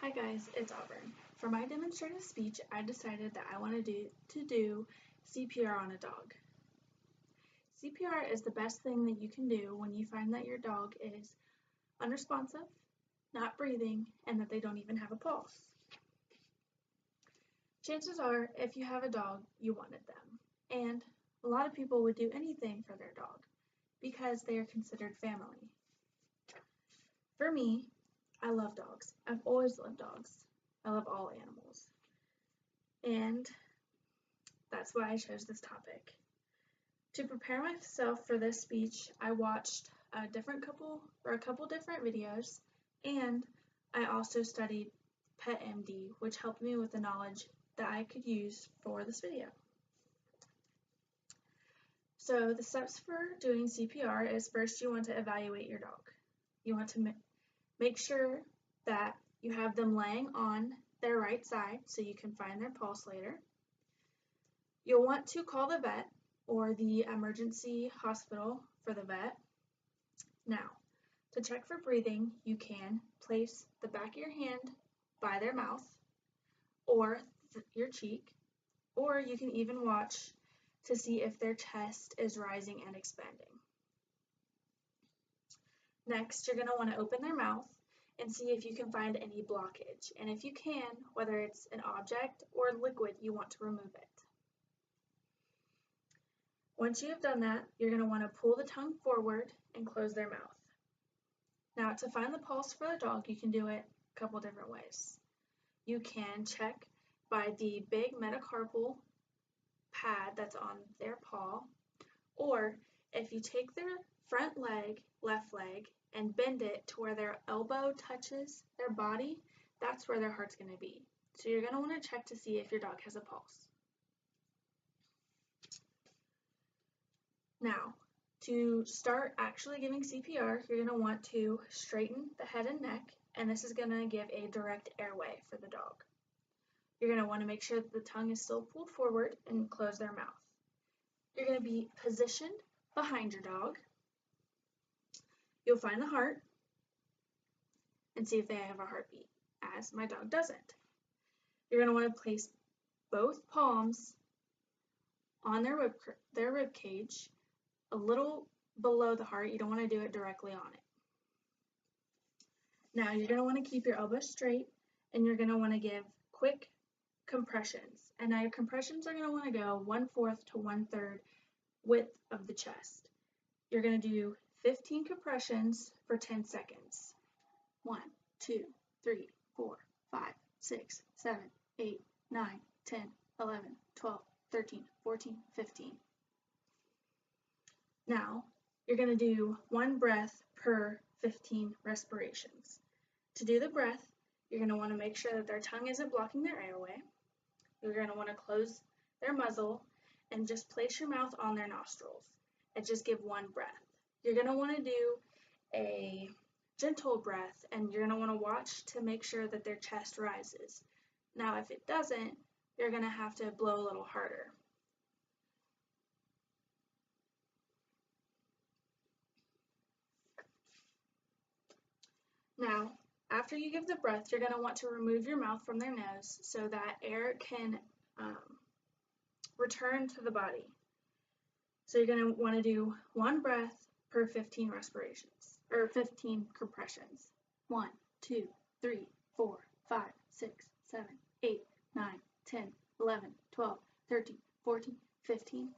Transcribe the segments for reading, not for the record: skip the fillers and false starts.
Hi guys, it's Auburn. For my demonstrative speech, I decided that I wanted to do CPR on a dog. CPR is the best thing that you can do when you find that your dog is unresponsive, not breathing, and that they don't even have a pulse. Chances are, if you have a dog, you wanted them. And a lot of people would do anything for their dog because they are considered family. For me, I love dogs. I've always loved dogs. I love all animals. And that's why I chose this topic. To prepare myself for this speech, I watched a couple different videos, and I also studied PetMD, which helped me with the knowledge that I could use for this video. So the steps for doing CPR is first you want to evaluate your dog. You want to make sure that you have them laying on their right side so you can find their pulse later. You'll want to call the vet or the emergency hospital for the vet. Now, to check for breathing, you can place the back of your hand by their mouth or your cheek, or you can even watch to see if their chest is rising and expanding. Next, you're going to want to open their mouth and see if you can find any blockage, and if you can, whether it's an object or liquid, you want to remove it. Once you have done that, you're going to want to pull the tongue forward and close their mouth. Now, to find the pulse for the dog, you can do it a couple different ways. You can check by the big metacarpal pad that's on their paw, or if you take their front leg, left leg, and bend it to where their elbow touches their body, that's where their heart's going to be. So you're going to want to check to see if your dog has a pulse. Now, to start actually giving CPR, you're going to want to straighten the head and neck, and this is going to give a direct airway for the dog. You're going to want to make sure that the tongue is still pulled forward and close their mouth. You're going to be positioned behind your dog. You'll find the heart and see if they have a heartbeat, as my dog doesn't. You're going to want to place both palms on their rib cage, a little below the heart. You don't want to do it directly on it. Now you're going to want to keep your elbows straight, and you're going to want to give quick compressions. And now your compressions are going to want to go 1/4 to 1/3 width of the chest. You're going to do 15 compressions for 10 seconds. 1, 2, 3, 4, 5, 6, 7, 8, 9, 10, 11, 12, 13, 14, 15. Now, you're going to do 1 breath per 15 respirations. To do the breath, you're going to want to make sure that their tongue isn't blocking their airway. You're going to want to close their muzzle and just place your mouth on their nostrils and just give 1 breath. You're going to want to do a gentle breath, and you're going to want to watch to make sure that their chest rises. Now, if it doesn't, you're going to have to blow a little harder. Now, after you give the breath, you're going to want to remove your mouth from their nose so that air can return to the body. So you're going to want to do 1 breath per 15 respirations, or 15 compressions. 1, 2, 3, 4, 5, 6, 7, 8, 9, 10, 11, 12, 13, 14, 15.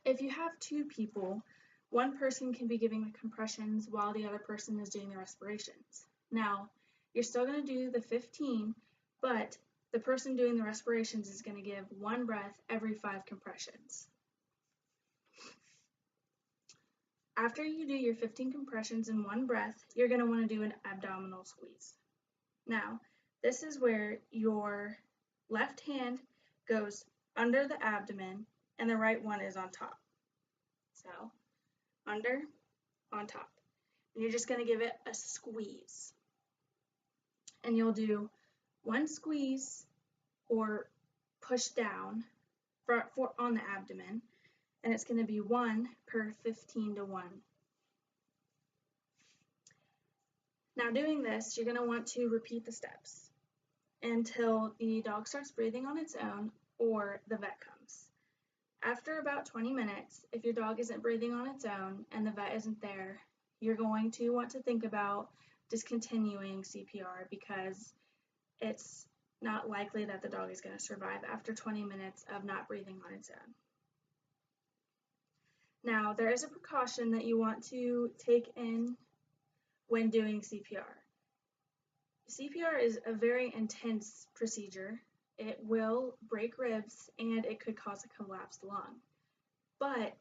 If you have 2 people, one person can be giving the compressions while the other person is doing the respirations. Now, you're still going to do the 15, but the person doing the respirations is going to give 1 breath every 5 compressions. After you do your 15 compressions in 1 breath, you're going to want to do an abdominal squeeze. Now, this is where your left hand goes under the abdomen and the right one is on top. So, under, on top. And you're just going to give it a squeeze. And you'll do 1 squeeze or push down on the abdomen, and it's going to be 1 per 15 to 1. Now doing this, you're going to want to repeat the steps until the dog starts breathing on its own or the vet comes. After about 20 minutes, if your dog isn't breathing on its own and the vet isn't there, you're going to want to think about discontinuing CPR because it's not likely that the dog is going to survive after 20 minutes of not breathing on its own. Now, there is a precaution that you want to take in when doing CPR. CPR is a very intense procedure. It will break ribs and it could cause a collapsed lung. But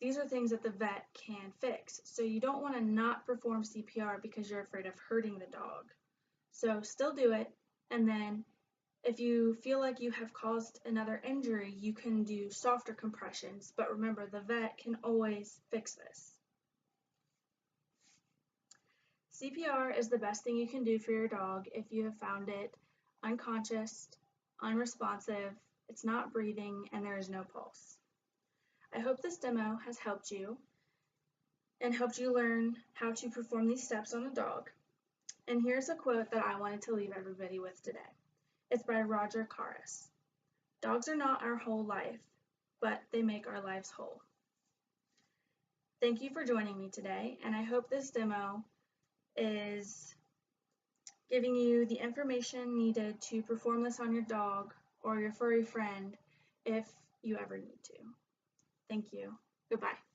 these are things that the vet can fix. So you don't want to not perform CPR because you're afraid of hurting the dog. So still do it, and then if you feel like you have caused another injury, you can do softer compressions, but remember the vet can always fix this. CPR is the best thing you can do for your dog if you have found it unconscious, unresponsive, it's not breathing, and there is no pulse. I hope this demo has helped you and helped you learn how to perform these steps on a dog. And here's a quote that I wanted to leave everybody with today. It's by Roger Caras. Dogs are not our whole life, but they make our lives whole. Thank you for joining me today, and I hope this demo is giving you the information needed to perform this on your dog or your furry friend if you ever need to. Thank you. Goodbye.